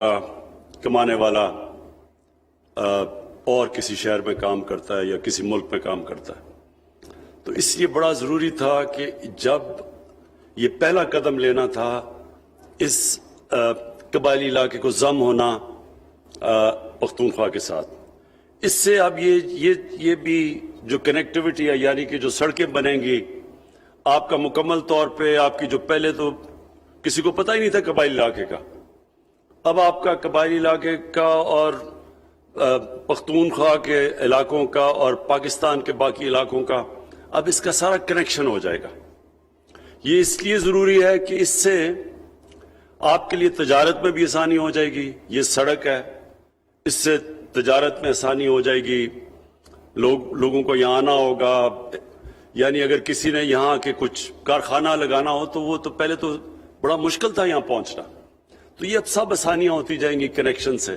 کمانے والا اور کسی شہر میں کام کرتا ہے یا کسی ملک میں کام کرتا ہے، تو اس لیے بڑا ضروری تھا کہ جب یہ پہلا قدم لینا تھا اس قبائلی علاقے کو ضم ہونا پختونخوا کے ساتھ، اس سے اب یہ بھی جو کنیکٹیوٹی ہے، یعنی کہ جو سڑکیں بنیں گی، آپ کا مکمل طور پہ آپ کی جو پہلے تو کسی کو پتہ ہی نہیں تھا قبائلی علاقے کا، اب آپ کا قبائلی علاقے کا اور پختونخوا کے علاقوں کا اور پاکستان کے باقی علاقوں کا اب اس کا سارا کنیکشن ہو جائے گا۔ یہ اس لیے ضروری ہے کہ اس سے آپ کے لیے تجارت میں بھی آسانی ہو جائے گی، یہ سڑک ہے، اس سے تجارت میں آسانی ہو جائے گی، لوگوں کو یہاں آنا ہوگا، یعنی اگر کسی نے یہاں کے کچھ کارخانہ لگانا ہو تو وہ تو پہلے تو بڑا مشکل تھا یہاں پہنچنا، تو یہ اب سب آسانیاں ہوتی جائیں گی کنیکشن سے۔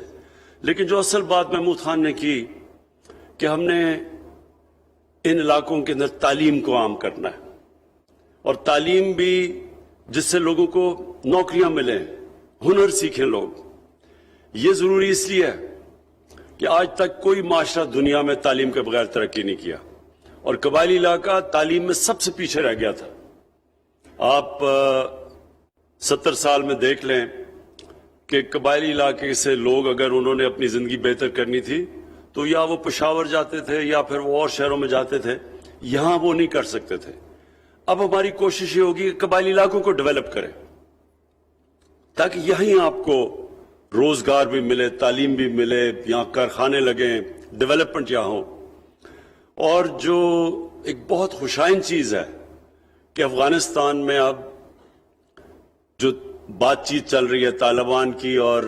لیکن جو اصل بات محمود خان نے کی کہ ہم نے ان علاقوں کے اندر تعلیم کو عام کرنا ہے، اور تعلیم بھی جس سے لوگوں کو نوکریاں ملیں، ہنر سیکھیں لوگ۔ یہ ضروری اس لیے ہے کہ آج تک کوئی معاشرہ دنیا میں تعلیم کے بغیر ترقی نہیں کیا، اور قبائلی علاقہ تعلیم میں سب سے پیچھے رہ گیا تھا۔ آپ 70 سال میں دیکھ لیں کہ قبائلی علاقے سے لوگ اگر انہوں نے اپنی زندگی بہتر کرنی تھی تو یا وہ پشاور جاتے تھے یا پھر وہ اور شہروں میں جاتے تھے، یہاں وہ نہیں کر سکتے تھے۔ اب ہماری کوشش یہ ہوگی کہ قبائلی علاقوں کو ڈیولپ کریں تاکہ یہیں آپ کو روزگار بھی ملے، تعلیم بھی ملے، یہاں کارخانے لگیں، ڈیولپمنٹ یہاں ہو۔ اور جو ایک بہت خوشائن چیز ہے کہ افغانستان میں اب جو بات چیت چل رہی ہے طالبان کی اور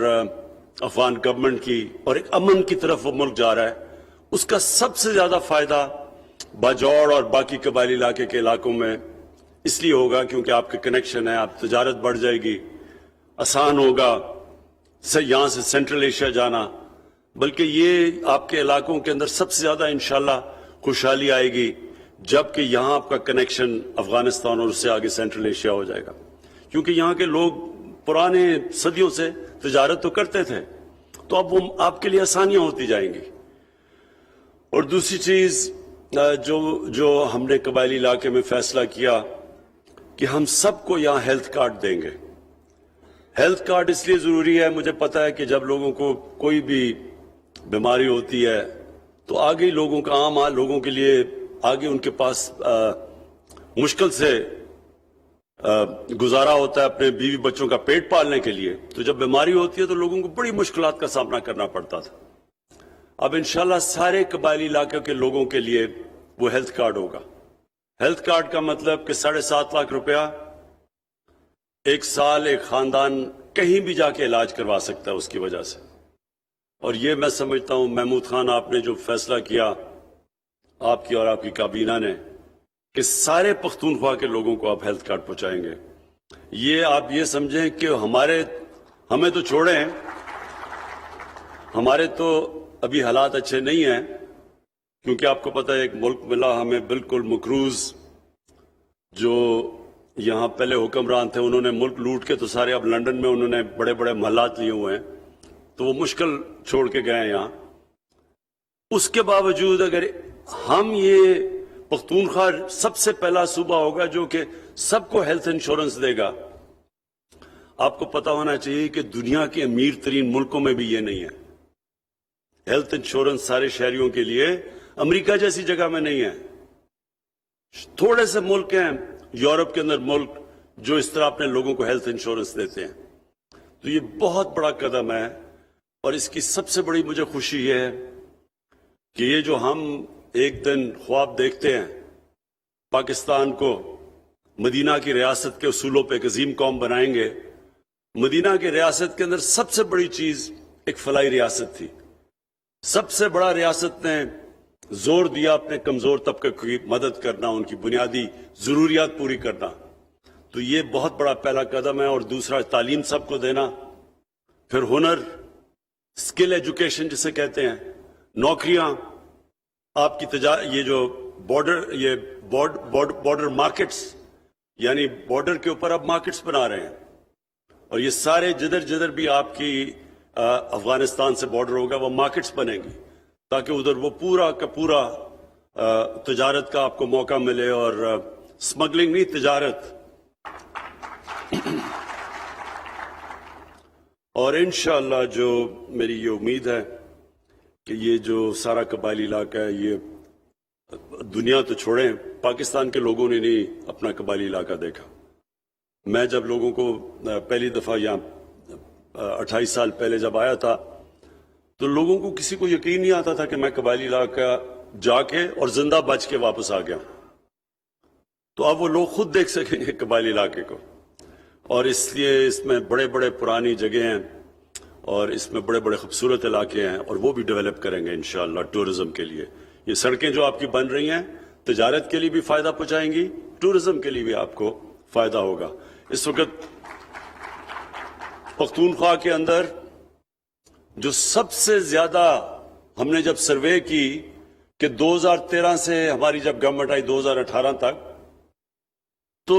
افغان گورنمنٹ کی، اور ایک امن کی طرف وہ ملک جا رہا ہے، اس کا سب سے زیادہ فائدہ باجوڑ اور باقی قبائلی علاقے کے علاقوں میں اس لیے ہوگا کیونکہ آپ کے کنیکشن ہے، آپ تجارت بڑھ جائے گی، آسان ہوگا یہاں سے سینٹرل ایشیا جانا، بلکہ یہ آپ کے علاقوں کے اندر سب سے زیادہ انشاءاللہ خوشحالی آئے گی جبکہ یہاں آپ کا کنیکشن افغانستان اور اس سے آگے سینٹرل ایشیا ہو جائے گا، کیونکہ یہاں کے لوگ پرانے صدیوں سے تجارت تو کرتے تھے، تو اب وہ آپ کے لیے آسانیاں ہوتی جائیں گی۔ اور دوسری چیز جو ہم نے قبائلی علاقے میں فیصلہ کیا کہ ہم سب کو یہاں ہیلتھ کارڈ دیں گے۔ ہیلتھ کارڈ اس لیے ضروری ہے، مجھے پتا ہے کہ جب لوگوں کو کوئی بھی بیماری ہوتی ہے تو آگے لوگوں کا عام لوگوں کے لیے آگے ان کے پاس مشکل سے گزارا ہوتا ہے اپنے بیوی بچوں کا پیٹ پالنے کے لیے، تو جب بیماری ہوتی ہے تو لوگوں کو بڑی مشکلات کا سامنا کرنا پڑتا تھا۔ اب انشاءاللہ سارے قبائلی علاقے کے لوگوں کے لیے وہ ہیلتھ کارڈ ہوگا۔ ہیلتھ کارڈ کا مطلب کہ 7.5 لاکھ روپیہ ایک سال ایک خاندان کہیں بھی جا کے علاج کروا سکتا ہے اس کی وجہ سے۔ اور یہ میں سمجھتا ہوں محمود خان آپ نے جو فیصلہ کیا، آپ کی اور آپ کی کابینہ نے، کہ سارے پختونخوا کے لوگوں کو آپ ہیلتھ کارڈ پہنچائیں گے، یہ آپ یہ سمجھیں کہ ہمیں تو چھوڑیں، ہمارے تو ابھی حالات اچھے نہیں ہیں، کیونکہ آپ کو پتہ ہے ایک ملک ملا ہمیں بالکل مقروض، جو یہاں پہلے حکمران تھے انہوں نے ملک لوٹ کے تو سارے اب لنڈن میں انہوں نے بڑے بڑے محلات لیے ہوئے ہیں، تو وہ مشکل چھوڑ کے گئے ہیں یہاں۔ اس کے باوجود اگر ہم یہ پختونخوا سب سے پہلا صوبہ ہوگا جو کہ سب کو ہیلتھ انشورنس دے گا۔ آپ کو پتا ہونا چاہیے کہ دنیا کے امیر ترین ملکوں میں بھی یہ نہیں ہے، ہیلتھ انشورنس سارے شہریوں کے لیے امریکہ جیسی جگہ میں نہیں ہے۔ تھوڑے سے ملک ہیں یورپ کے اندر ملک جو اس طرح اپنے لوگوں کو ہیلتھ انشورنس دیتے ہیں، تو یہ بہت بڑا قدم ہے۔ اور اس کی سب سے بڑی مجھے خوشی یہ ہے کہ یہ جو ہم ایک دن خواب دیکھتے ہیں پاکستان کو مدینہ کی ریاست کے اصولوں پہ ایک عظیم قوم بنائیں گے، مدینہ کی ریاست کے اندر سب سے بڑی چیز ایک فلاحی ریاست تھی۔ سب سے بڑا ریاست نے زور دیا اپنے کمزور طبقے کی مدد کرنا، ان کی بنیادی ضروریات پوری کرنا، تو یہ بہت بڑا پہلا قدم ہے۔ اور دوسرا تعلیم سب کو دینا، پھر ہنر، اسکل ایجوکیشن جسے کہتے ہیں، نوکریاں، آپ کی یہ جو بارڈر مارکیٹس، یعنی بارڈر کے اوپر اب مارکیٹس بنا رہے ہیں، اور یہ سارے جدھر بھی آپ کی افغانستان سے بارڈر ہوگا وہ مارکیٹس بنیں گی تاکہ ادھر وہ پورا کا پورا تجارت کا آپ کو موقع ملے، اور سمگلنگ نہیں، تجارت. اور انشاءاللہ جو میری یہ امید ہے کہ یہ جو سارا قبائلی علاقہ ہے، یہ دنیا تو چھوڑیں، پاکستان کے لوگوں نے نہیں اپنا قبائلی علاقہ دیکھا. میں جب لوگوں کو پہلی دفعہ یہاں 28 سال پہلے جب آیا تھا تو لوگوں کو کسی کو یقین نہیں آتا تھا کہ میں قبائلی علاقہ جا کے اور زندہ بچ کے واپس آ گیا. تو اب وہ لوگ خود دیکھ سکیں گے قبائلی علاقے کو، اور اس لیے اس میں بڑے بڑے پرانی جگہیں ہیں اور اس میں بڑے بڑے خوبصورت علاقے ہیں، اور وہ بھی ڈیولپ کریں گے انشاءاللہ ٹورزم کے لیے. یہ سڑکیں جو آپ کی بن رہی ہیں تجارت کے لیے بھی فائدہ پہنچائیں گی، ٹورزم کے لیے بھی آپ کو فائدہ ہوگا. اس وقت پختونخوا کے اندر جو سب سے زیادہ ہم نے جب سروے کی کہ 2013 سے ہماری جب گورنمنٹ آئی 2018 تک، تو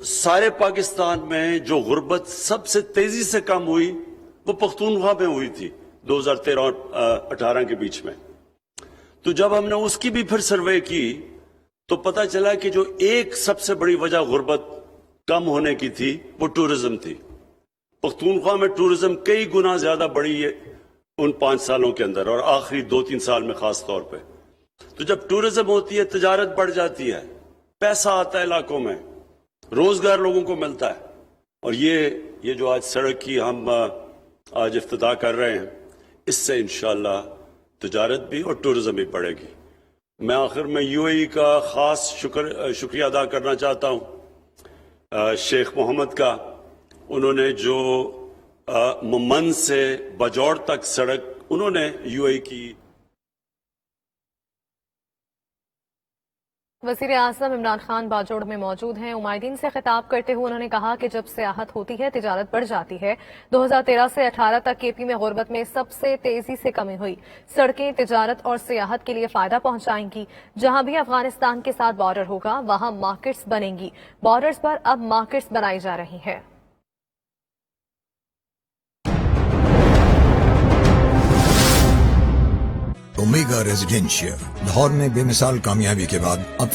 سارے پاکستان میں جو غربت سب سے تیزی سے کم ہوئی وہ پختونخوا میں ہوئی تھی 2013 اور 18 کے بیچ میں. تو جب ہم نے اس کی بھی پھر سروے کی تو پتہ چلا کہ جو ایک سب سے بڑی وجہ غربت کم ہونے کی تھی وہ ٹورزم تھی. پختونخوا میں ٹورزم کئی گنا زیادہ بڑھی ہے ان 5 سالوں کے اندر، اور آخری 2-3 سال میں خاص طور پہ. تو جب ٹورزم ہوتی ہے تجارت بڑھ جاتی ہے، پیسہ آتا ہے علاقوں میں، روزگار لوگوں کو ملتا ہے. اور یہ جو آج سڑک کی ہم آج افتتاح کر رہے ہیں، اس سے انشاءاللہ تجارت بھی اور ٹورزم بھی بڑھے گی. میں آخر میں یو اے ای کا خاص شکریہ ادا کرنا چاہتا ہوں شیخ محمد کا. انہوں نے جو ممن سے بجوڑ تک سڑک انہوں نے یو اے ای کی. وزیر اعظم عمران خان باجوڑ میں موجود ہیں. عمائدین سے خطاب کرتے ہوئے انہوں نے کہا کہ جب سیاحت ہوتی ہے تجارت بڑھ جاتی ہے. 2013 سے 18 تک کے پی میں غربت میں سب سے تیزی سے کمی ہوئی. سڑکیں تجارت اور سیاحت کے لیے فائدہ پہنچائیں گی. جہاں بھی افغانستان کے ساتھ بارڈر ہوگا وہاں مارکیٹس بنیں گی. بارڈرز پر اب مارکیٹس بنائی جا رہی ہیں. اومیگا ریزیڈینشیل لاہور میں بے مثال کامیابی کے بعد اب